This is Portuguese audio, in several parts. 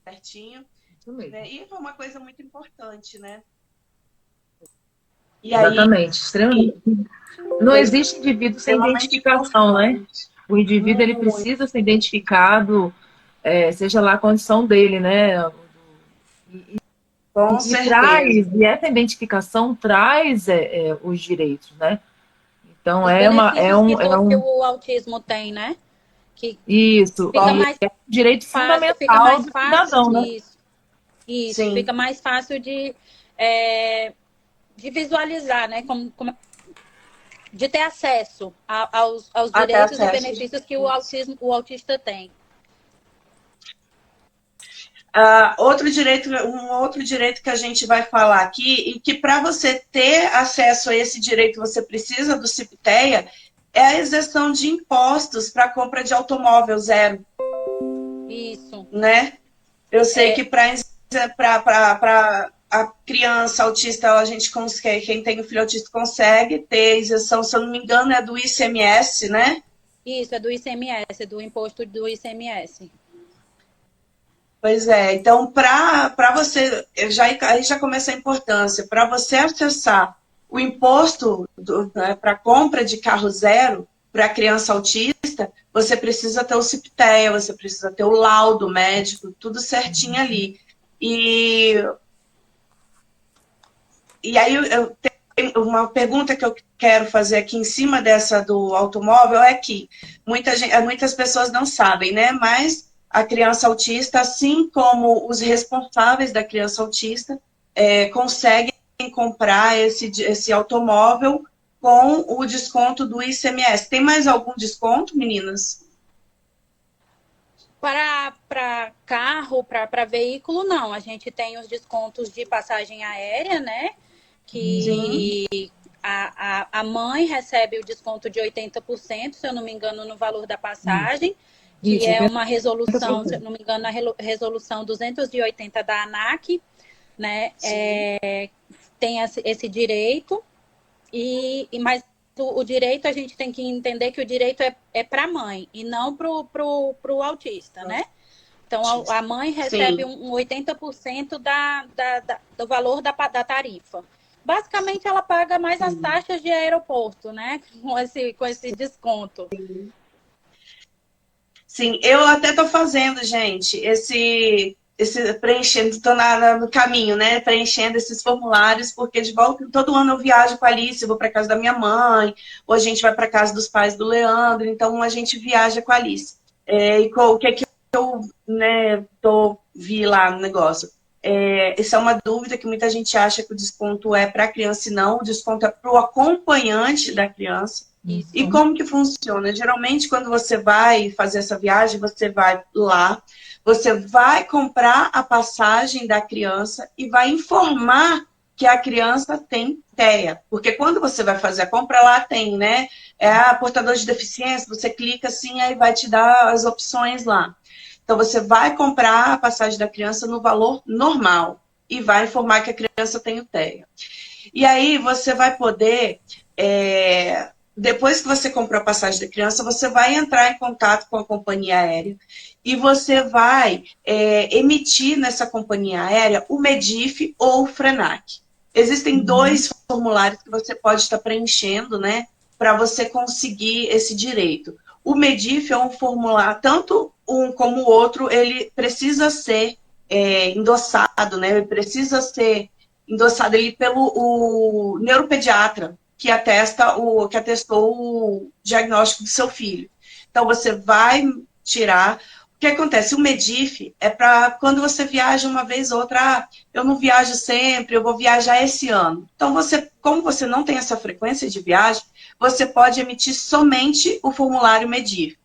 certinho. Isso mesmo. Né? E foi uma coisa muito importante, né? E aí, Exatamente, extremamente. Não foi existe indivíduo sem extremamente identificação, né? importante. O indivíduo ele Muito. precisa ser identificado, seja lá a condição dele, né? Com E certeza. traz, e essa identificação traz os direitos, né? Então Os benefícios é que um o autismo tem, né? Que isso, fica e mais é um direito fácil, fundamental do cidadão, né? isso, Sim. fica mais fácil de visualizar, né? De ter acesso aos Até direitos e acesso. benefícios que o autista tem. Um outro direito que a gente vai falar aqui, e que para você ter acesso a esse direito você precisa do CIPTEA, é a isenção de impostos para compra de automóvel zero. Isso. Né? Eu sei que para a criança autista, a gente consegue, quem tem um filho autista consegue ter isenção, se eu não me engano, é do ICMS, né? Isso, é do ICMS, do imposto do ICMS. Pois é, então para você, aí já começa a importância, para você acessar o imposto né, para compra de carro zero para criança autista, você precisa ter o CIPTEA, você precisa ter o laudo médico, tudo certinho ali. E aí eu tenho uma pergunta que eu quero fazer aqui em cima dessa do automóvel é que muitas pessoas não sabem, né? Mas a criança autista, assim como os responsáveis da criança autista, conseguem comprar esse automóvel com o desconto do ICMS. Tem mais algum desconto, meninas? Para carro, para veículo, não. A gente tem os descontos de passagem aérea, né? Sim. Que a mãe recebe o desconto de 80%, se eu não me engano, no valor da passagem, que Isso, é 80%. uma resolução, se eu não me engano, a resolução 280 da ANAC, né? Tem esse direito, mas o direito a gente tem que entender que o direito é para a mãe e não para o autista, né? Então, a mãe recebe Sim. um 80% do valor da tarifa. Basicamente, ela paga mais as taxas de aeroporto, né? Com esse desconto. Sim, eu até estou fazendo, gente, preenchendo, estou no caminho, né? Preenchendo esses formulários, porque de volta, todo ano eu viajo com a Alice, vou para casa da minha mãe, ou a gente vai para casa dos pais do Leandro, então a gente viaja com a Alice. O que é que eu vi lá no negócio? Essa é uma dúvida que muita gente acha que o desconto é para a criança, e não, o desconto é para o acompanhante da criança. E Isso. como que funciona? Geralmente, quando você vai fazer essa viagem, você vai lá, você vai comprar a passagem da criança e vai informar que a criança tem TEA. Porque quando você vai fazer a compra, lá tem, né? Portador de deficiência, você clica assim, aí vai te dar as opções lá. Então, você vai comprar a passagem da criança no valor normal e vai informar que a criança tem o TEA. E aí, você vai poder depois que você comprou a passagem da criança, você vai entrar em contato com a companhia aérea e você vai emitir nessa companhia aérea o MEDIF ou o FRENAC. Existem dois formulários que você pode estar preenchendo, né, para você conseguir esse direito. O MEDIF é um formulário, tanto um como o outro, ele precisa ser endossado, né, ele precisa ser endossado ali pelo o neuropediatra, que atestou o diagnóstico do seu filho. Então, você vai tirar. O que acontece? O MEDIF é para quando você viaja uma vez ou outra, eu não viajo sempre, eu vou viajar esse ano. Então, como você não tem essa frequência de viagem, você pode emitir somente o formulário MEDIF.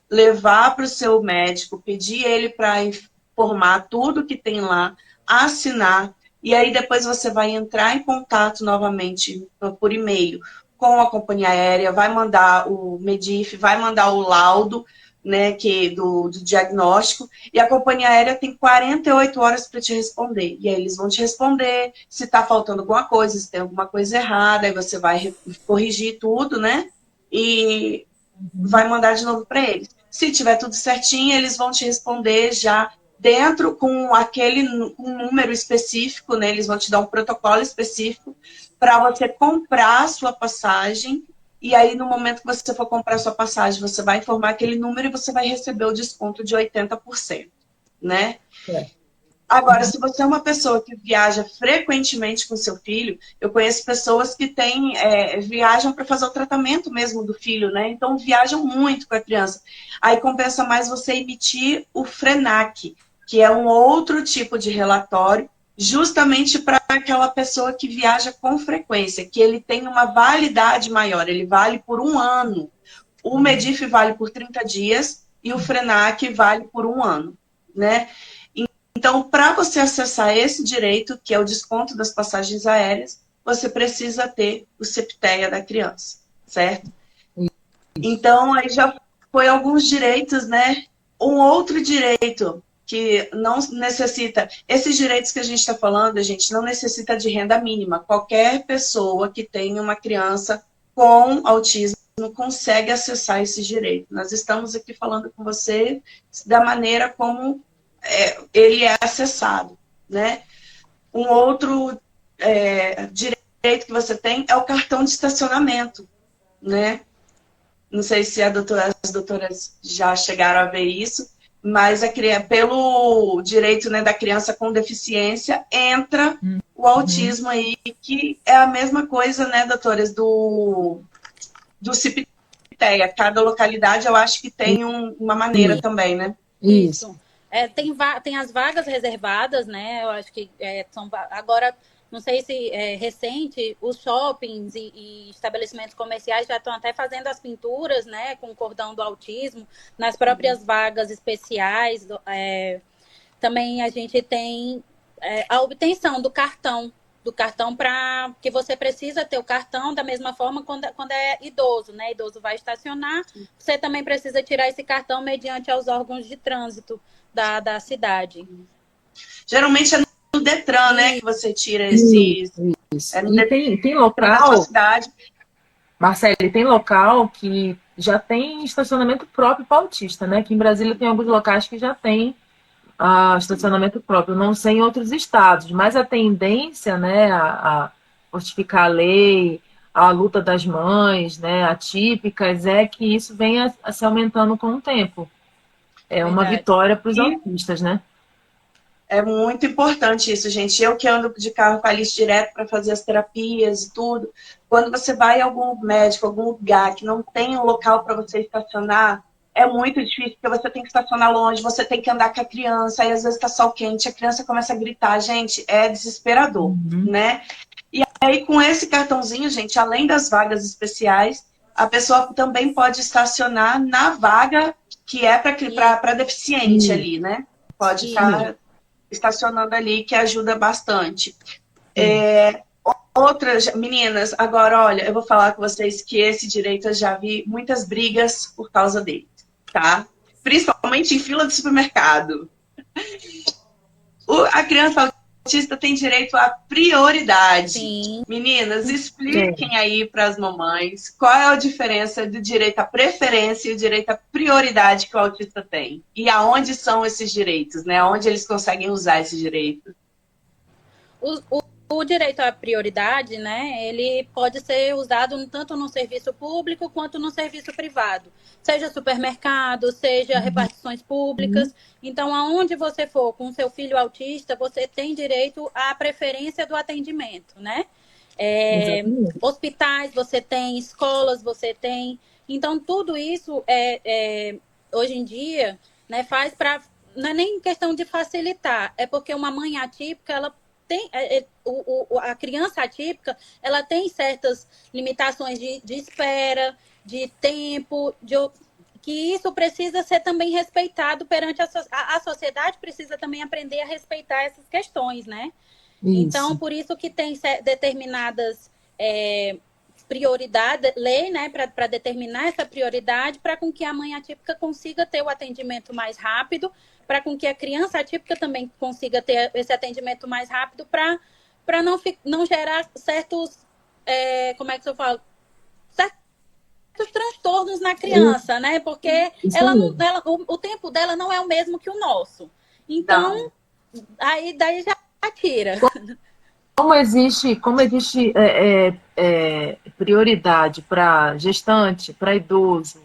Levar para o seu médico, pedir ele para informar tudo que tem lá, assinar, e aí depois você vai entrar em contato novamente por e-mail com a companhia aérea, vai mandar o MEDIF, vai mandar o laudo, né, do diagnóstico, e a companhia aérea tem 48 horas para te responder. E aí eles vão te responder se está faltando alguma coisa, se tem alguma coisa errada, aí você vai corrigir tudo, né? E vai mandar de novo para eles. Se tiver tudo certinho, eles vão te responder já dentro com um número específico, né? Eles vão te dar um protocolo específico para você comprar a sua passagem. E aí, no momento que você for comprar a sua passagem, você vai informar aquele número e você vai receber o desconto de 80%, né? Agora, se você é uma pessoa que viaja frequentemente com seu filho, eu conheço pessoas que viajam para fazer o tratamento mesmo do filho, né? Então, viajam muito com a criança. Aí compensa mais você emitir o FRENAC, que é um outro tipo de relatório, justamente para aquela pessoa que viaja com frequência, que ele tem uma validade maior, ele vale por 1 ano. O MEDIF vale por 30 dias e o FRENAC vale por 1 ano, né? Então, para você acessar esse direito, que é o desconto das passagens aéreas, você precisa ter o CEPTEA da criança, certo? Então, aí já foi alguns direitos, né? Um outro direito que não necessita... Esses direitos que a gente está falando, a gente não necessita de renda mínima. Qualquer pessoa que tenha uma criança com autismo consegue acessar esses direitos. Nós estamos aqui falando com você da maneira como ele é acessado, né? Um outro direito que você tem é o cartão de estacionamento, né? Não sei se as doutoras já chegaram a ver isso, mas pelo direito, né, da criança com deficiência, entra o autismo aí, que é a mesma coisa, né, doutoras, do CIPTEA. Cada localidade, eu acho que tem uma maneira também, né? Isso. Tem as vagas reservadas, né? Eu acho que agora, não sei se é recente, os shoppings e estabelecimentos comerciais já estão até fazendo as pinturas, né? Com o cordão do autismo, nas próprias vagas especiais. Também a gente tem a obtenção do cartão para que você precisa ter o cartão da mesma forma quando é idoso, né? Idoso vai estacionar, você também precisa tirar esse cartão mediante aos órgãos de trânsito da cidade. Geralmente é no Detran, né, que você tira esses... Isso. E tem local, Marcele, tem local que já tem estacionamento próprio para autista, né? Que em Brasília tem alguns locais que já tem estacionamento próprio. Não sei em outros estados, mas a tendência, né, a fortificar a lei, a luta das mães, né, atípicas, é que isso venha a se aumentando com o tempo. É uma vitória para os autistas, né? É muito importante isso, gente. Eu que ando de carro com a Alice direto para fazer as terapias e tudo, quando você vai a algum médico, algum lugar que não tem um local para você estacionar, é muito difícil, porque você tem que estacionar longe, você tem que andar com a criança, aí às vezes está sol quente, a criança começa a gritar. Gente, é desesperador, né? E aí, com esse cartãozinho, gente, além das vagas especiais, a pessoa também pode estacionar na vaga que é para deficiente ali, né? Pode estar estacionando ali, que ajuda bastante. Outras, meninas, agora, olha, eu vou falar com vocês que esse direito eu já vi muitas brigas por causa dele, tá? Principalmente em fila de supermercado. A criança autista tem direito à prioridade. Sim. Meninas, expliquem aí para as mamães qual é a diferença do direito à preferência e o direito à prioridade que o autista tem. E aonde são esses direitos, né? Onde eles conseguem usar esse direito. O direito à prioridade, né, ele pode ser usado tanto no serviço público quanto no serviço privado. Seja supermercado, seja repartições públicas. Então, aonde você for com seu filho autista, você tem direito à preferência do atendimento, né? Hospitais você tem, escolas você tem. Então, tudo isso, hoje em dia, né, faz para... Não é nem questão de facilitar, é porque uma mãe atípica, ela tem, a criança atípica, ela tem certas limitações de espera, de tempo, que isso precisa ser também respeitado perante a sociedade, precisa também aprender a respeitar essas questões, né? Isso. Então, por isso que tem determinadas prioridades, lei, né, para determinar essa prioridade, para com que a mãe atípica consiga ter o atendimento mais rápido, para com que a criança atípica também consiga ter esse atendimento mais rápido, para não gerar certos, como é que eu falo? Certos transtornos na criança, né? Porque o tempo dela não é o mesmo que o nosso. Então, aí daí já tira. Como existe prioridade para gestante, para idoso,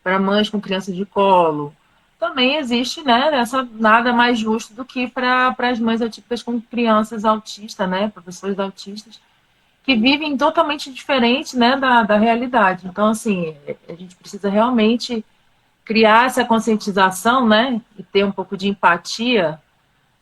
para mães com crianças de colo, também existe, né, nada mais justo do que para as mães atípicas com crianças autistas, né, professores autistas, que vivem totalmente diferente, né, da realidade. Então, assim, a gente precisa realmente criar essa conscientização, né, e ter um pouco de empatia,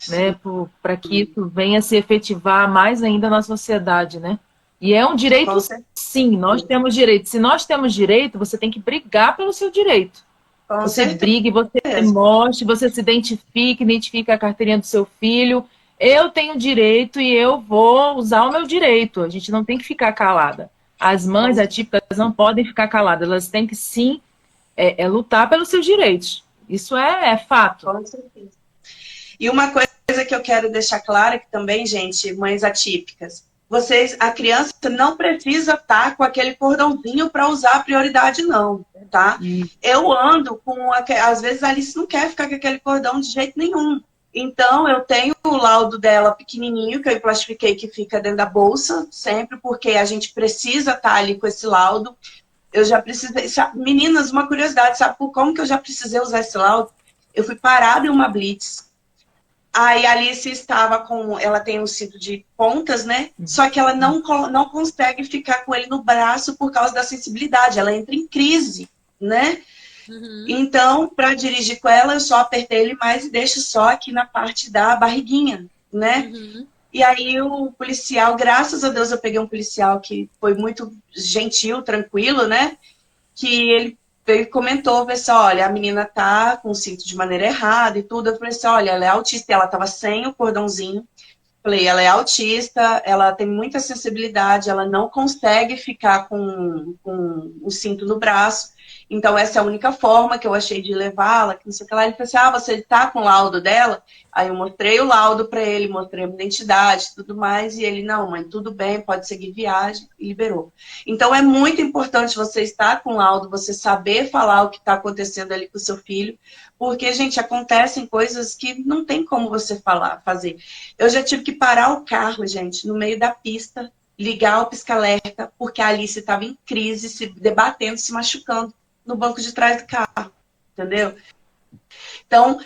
né, para que isso venha se efetivar mais ainda na sociedade, né? E é um direito, sim, nós temos direito. Se nós temos direito, você tem que brigar pelo seu direito. Você brigue, você mostre, você se identifique a carteirinha do seu filho. Eu tenho direito e eu vou usar o meu direito. A gente não tem que ficar calada. As mães atípicas não podem ficar caladas, elas têm que sim lutar pelos seus direitos. Isso é fato. Com certeza. E uma coisa que eu quero deixar clara que também, gente, mães atípicas, a criança não precisa estar com aquele cordãozinho para usar a prioridade, não, tá? Eu ando às vezes a Alice não quer ficar com aquele cordão de jeito nenhum. Então, eu tenho o laudo dela pequenininho, que eu plastifiquei, que fica dentro da bolsa, sempre, porque a gente precisa estar ali com esse laudo. Eu já precisei... Meninas, uma curiosidade, sabe por como que eu já precisei usar esse laudo? Eu fui parada em uma blitz. Aí a Alice estava ela tem um cinto de pontas, né? Só que ela não consegue ficar com ele no braço por causa da sensibilidade. Ela entra em crise, né? Então, para dirigir com ela, eu só apertei ele mais e deixo só aqui na parte da barriguinha, né? E aí o policial, graças a Deus, eu peguei um policial que foi muito gentil, tranquilo, né? Que ele comentou, pessoal, olha, a menina tá com o cinto de maneira errada e tudo. Eu falei assim, olha, ela é autista, ela tava sem o cordãozinho. Falei, ela é autista, ela tem muita sensibilidade, ela não consegue ficar com o cinto no braço. Então, essa é a única forma que eu achei de levá-la, que não sei o que lá. Ele falou assim, você tá com o laudo dela? Aí eu mostrei o laudo para ele, mostrei a identidade, tudo mais, e ele, não, mãe, tudo bem, pode seguir viagem, e liberou. Então, é muito importante você estar com o laudo, você saber falar o que está acontecendo ali com o seu filho, porque, gente, acontecem coisas que não tem como você fazer. Eu já tive que parar o carro, gente, no meio da pista, ligar o pisca-alerta, porque a Alice estava em crise, se debatendo, se machucando no banco de trás do carro, entendeu? Então,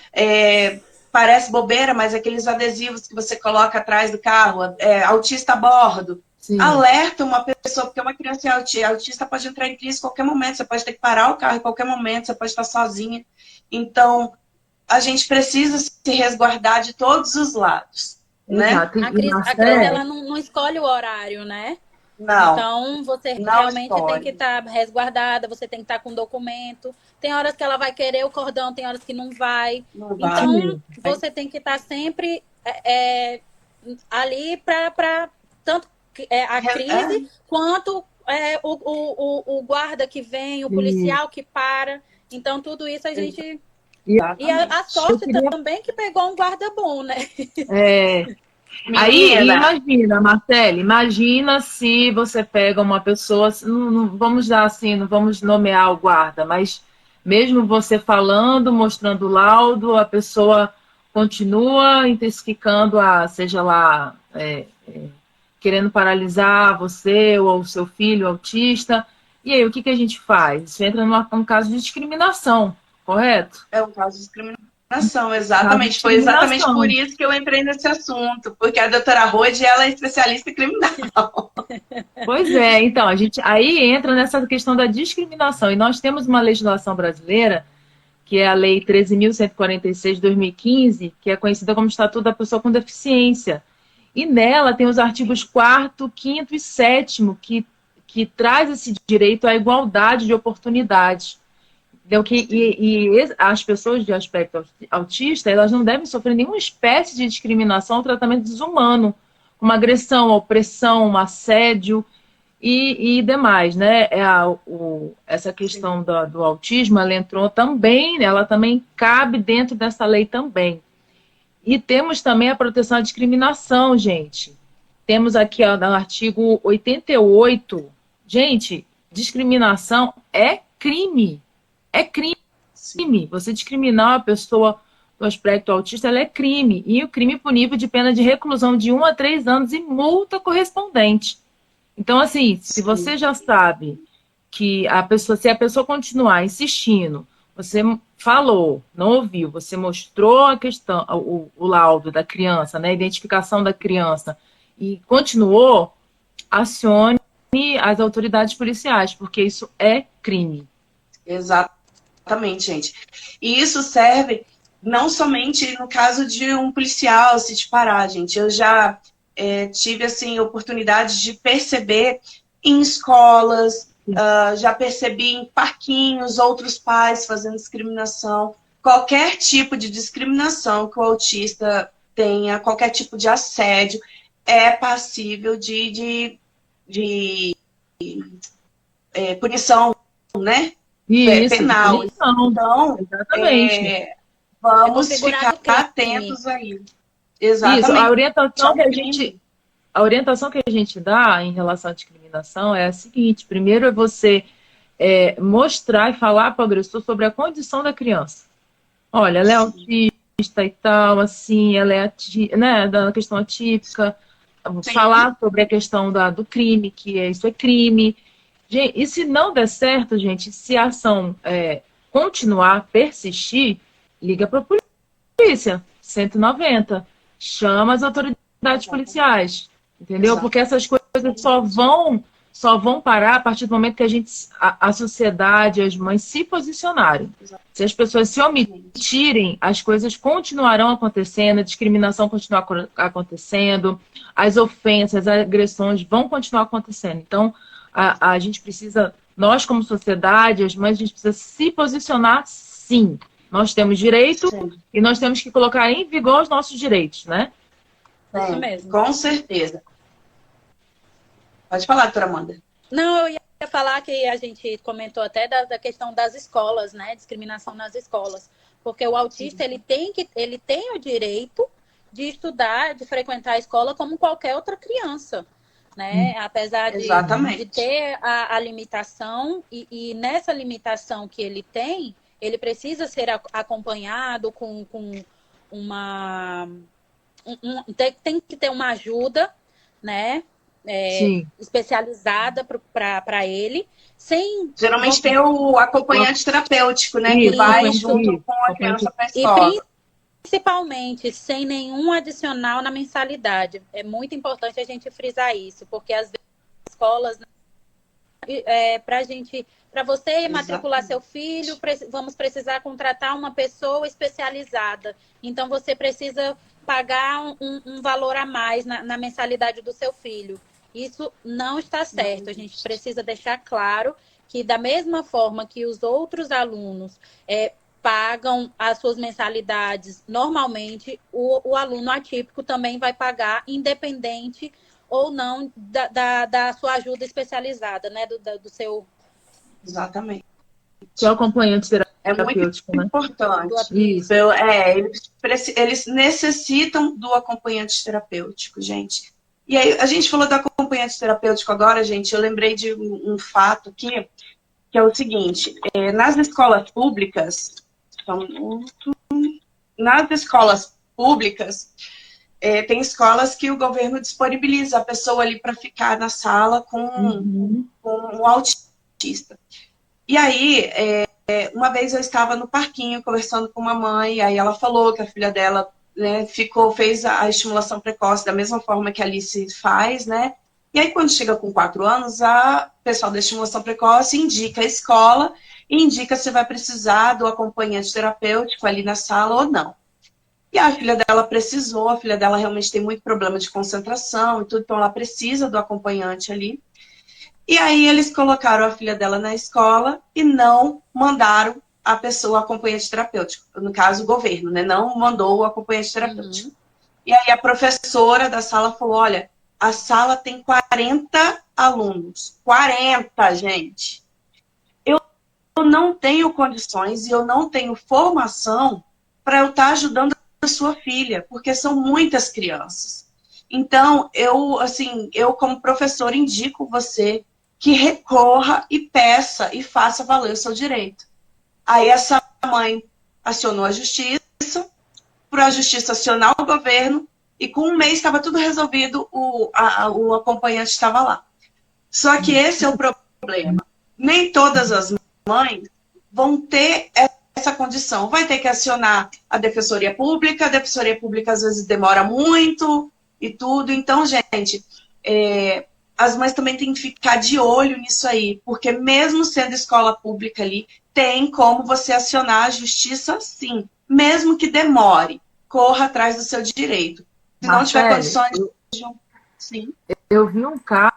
parece bobeira, mas aqueles adesivos que você coloca atrás do carro, autista a bordo, alerta uma pessoa, porque uma criança autista pode entrar em crise a qualquer momento, você pode ter que parar o carro em qualquer momento, você pode estar sozinha. Então, a gente precisa se resguardar de todos os lados, né? A Cris, ela não escolhe o horário, né? Não. Então, você realmente tem que estar resguardada, você tem que estar com documento. Tem horas que ela vai querer o cordão, tem horas que não vai. Então, você tem que estar sempre ali para tanto a crise quanto o guarda que vem, o policial que para. Então, tudo isso a gente... Exatamente. E a sorte também que pegou um guarda bom, né? Aí, imagina, Marcele, imagina se você pega uma pessoa, não vamos dar assim, não vamos nomear o guarda, mas mesmo você falando, mostrando o laudo, a pessoa continua intensificando seja lá, querendo paralisar você ou o seu filho autista. E aí, o que a gente faz? Isso entra num caso de discriminação, correto? É um caso de discriminação, exatamente. Foi exatamente por isso que eu entrei nesse assunto, porque a doutora Rode, ela é especialista em criminal. Pois é, então, a gente aí entra nessa questão da discriminação, e nós temos uma legislação brasileira, que é a Lei 13.146 de 2015, que é conhecida como Estatuto da Pessoa com Deficiência, e nela tem os artigos 4º, 5º e 7º, que traz esse direito à igualdade de oportunidades. E as pessoas de aspecto autista, elas não devem sofrer nenhuma espécie de discriminação ou tratamento desumano, uma agressão, opressão, assédio e demais, né? Essa questão do autismo, ela entrou também, ela também cabe dentro dessa lei também. E temos também a proteção à discriminação, gente. Temos aqui no artigo 88, gente, discriminação é crime. É crime. Sim. Você discriminar uma pessoa do aspecto autista, ela é crime, e o crime punível de pena de reclusão de 1 a 3 anos e multa correspondente. Então, assim, se você já sabe que a pessoa, se a pessoa continuar insistindo, você falou, não ouviu, você mostrou a questão, o laudo da criança, né, a identificação da criança, e continuou, acione as autoridades policiais, porque isso é crime. Exatamente, gente. E isso serve não somente no caso de um policial se te parar, gente. Eu já tive, assim, oportunidade de perceber em escolas, já percebi em parquinhos, outros pais fazendo discriminação. Qualquer tipo de discriminação que o autista tenha, qualquer tipo de assédio, é passível de punição, né? Isso, Penal. punição. Então, exatamente. Vamos ficar atentos aí. Exatamente. Isso, a orientação que a gente dá em relação à discriminação é a seguinte: primeiro é você mostrar e falar para o agressor sobre a condição da criança. Olha, ela é autista e tal, assim, ela é né, da questão atípica. Sim. Falar sobre a questão do crime, que isso é crime. Gente, e se não der certo, gente, se a ação continuar, persistir, liga para a polícia, 190. Chama as autoridades policiais, entendeu? Porque essas coisas só vão parar a partir do momento que a sociedade, as mães se posicionarem. Se as pessoas se omitirem, as coisas continuarão acontecendo, a discriminação continuar acontecendo, as ofensas, as agressões vão continuar acontecendo. Então, a gente precisa, nós como sociedade, as mães, a gente precisa se posicionar, sim. Nós temos direito e nós temos que colocar em vigor os nossos direitos, né? Isso mesmo. Com certeza. Pode falar, doutora Amanda. Não, eu ia falar que a gente comentou até da questão das escolas, né? Discriminação nas escolas. Porque o autista, ele tem o direito de estudar, de frequentar a escola como qualquer outra criança, né? Apesar de ter a limitação, e nessa limitação que ele tem, ele precisa ser acompanhado com uma... tem que ter uma ajuda, né? Especializada para ele. Geralmente tem o acompanhante terapêutico, né? Que vai junto com a criança para a escola. E principalmente sem nenhum adicional na mensalidade. É muito importante a gente frisar isso, porque às vezes as escolas, para você matricular seu filho, vamos precisar contratar uma pessoa especializada. Então você precisa pagar um valor a mais na mensalidade do seu filho. Isso não está certo. A gente precisa deixar claro que, da mesma forma que os outros alunos pagam as suas mensalidades normalmente, o aluno atípico também vai pagar, independente ou não da sua ajuda especializada, né? Do seu... Exatamente. Seu acompanhante terapêutico, né? Importante. Isso. Eles necessitam do acompanhante terapêutico, gente. E aí, a gente falou do acompanhante terapêutico agora, gente, eu lembrei de um fato aqui, que é o seguinte: nas escolas públicas, tem escolas que o governo disponibiliza a pessoa ali para ficar na sala com um autista. E aí, uma vez eu estava no parquinho conversando com uma mãe, e aí ela falou que a filha dela, né, fez a estimulação precoce da mesma forma que a Alice faz, né? E aí, quando chega com 4 anos, a pessoal da estimulação precoce indica a escola e indica se vai precisar do acompanhante terapêutico ali na sala ou não. E a filha dela precisou, a filha dela realmente tem muito problema de concentração e tudo, então ela precisa do acompanhante ali. E aí eles colocaram a filha dela na escola e não mandaram a pessoa, o acompanhante terapêutico. No caso, o governo, né? Não mandou o acompanhante terapêutico. E aí a professora da sala falou: olha, a sala tem 40 alunos. 40, gente. Eu não tenho condições e eu não tenho formação para eu estar ajudando a sua filha, porque são muitas crianças. Então, eu como professora, indico você que recorra e peça e faça valer o seu direito. Aí essa mãe acionou a justiça, para a justiça acionar o governo, e com um mês estava tudo resolvido, o acompanhante estava lá. Só que esse é o problema. Nem todas as mães vão ter essa condição. Vai ter que acionar a Defensoria Pública às vezes demora muito e tudo. Então, gente, as mães também têm que ficar de olho nisso aí, porque mesmo sendo escola pública ali, tem como você acionar a justiça, sim, mesmo que demore. Corra atrás do seu direito. Se não tiver condições de... Sim. Eu vi um caso